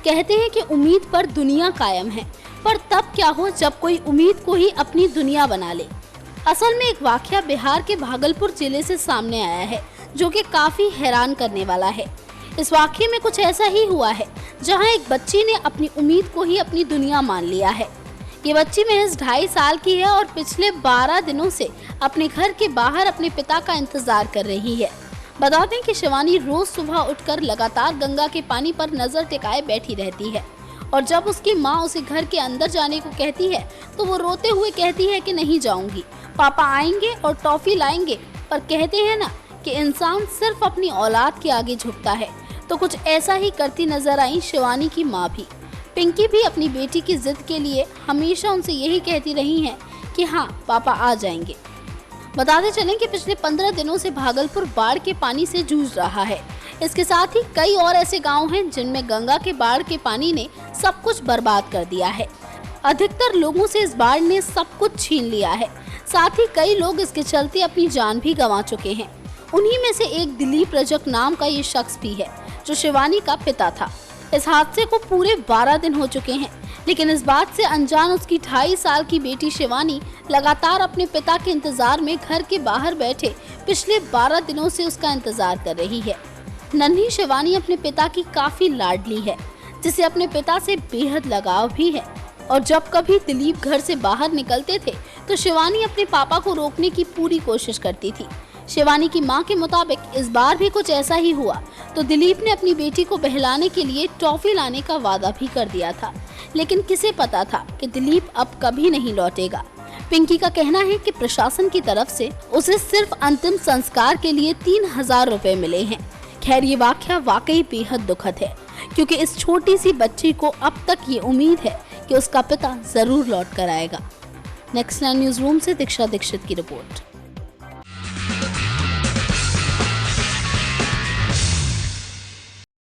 कहते हैं कि उम्मीद पर दुनिया कायम है, पर तब क्या हो जब कोई उम्मीद को ही अपनी दुनिया बना ले। असल में एक वाकया बिहार के भागलपुर जिले से सामने आया है, जो कि काफी हैरान करने वाला है। इस वाकये में कुछ ऐसा ही हुआ है, जहां एक बच्ची ने अपनी उम्मीद को ही अपनी दुनिया मान लिया है। ये बच्ची महज 2.5 साल की है और पिछले 12 दिनों से अपने घर के बाहर अपने पिता का इंतजार कर रही है। बता दें कि शिवानी रोज सुबह उठकर लगातार गंगा के पानी पर नजर टिकाए बैठी रहती है और जब उसकी माँ उसे घर के अंदर जाने को कहती है तो वो रोते हुए कहती है कि नहीं जाऊंगी, पापा आएंगे और टॉफी लाएंगे। पर कहते हैं ना कि इंसान सिर्फ अपनी औलाद के आगे झुकता है, तो कुछ ऐसा ही करती नजर आई शिवानी की माँ भी। पिंकी भी अपनी बेटी की जिद के लिए हमेशा उनसे यही कहती रही हैं कि हाँ पापा आ जाएंगे। बताते चलें कि पिछले 15 दिनों से भागलपुर बाढ़ के पानी से जूझ रहा है। इसके साथ ही कई और ऐसे गांव हैं जिनमें गंगा के बाढ़ के पानी ने सब कुछ बर्बाद कर दिया है। अधिकतर लोगों से इस बाढ़ ने सब कुछ छीन लिया है। साथ ही कई लोग इसके चलते अपनी जान भी गंवा चुके हैं। उन्हीं में से एक दिलीप रजक नाम का ये शख्स भी है, जो शिवानी का पिता था। इस हादसे को पूरे 12 दिन हो चुके हैं, लेकिन इस बात से अनजान उसकी 2.5 साल की बेटी शिवानी लगातार अपने पिता के इंतजार में घर के बाहर बैठे पिछले 12 दिनों से उसका इंतजार कर रही है। नन्ही शिवानी अपने पिता की काफी लाडली है, जिसे अपने पिता से बेहद लगाव भी है। और जब कभी दिलीप घर से बाहर निकलते थे तो शिवानी अपने पापा को रोकने की पूरी कोशिश करती थी। शिवानी की मां के मुताबिक इस बार भी कुछ ऐसा ही हुआ, तो दिलीप ने अपनी बेटी को बहलाने के लिए टॉफी लाने का वादा भी कर दिया था। लेकिन किसे पता था कि दिलीप अब कभी नहीं लौटेगा। पिंकी का कहना है कि प्रशासन की तरफ से उसे सिर्फ अंतिम संस्कार के लिए 3,000 रुपए मिले हैं। खैर, ये वाकया वाकई बेहद दुखद है, क्योंकि इस छोटी सी बच्ची को अब तक ये उम्मीद है कि उसका पिता जरूर लौट कर आएगा। नेक्स्ट 9 न्यूज रूम से दीक्षा दीक्षित की रिपोर्ट।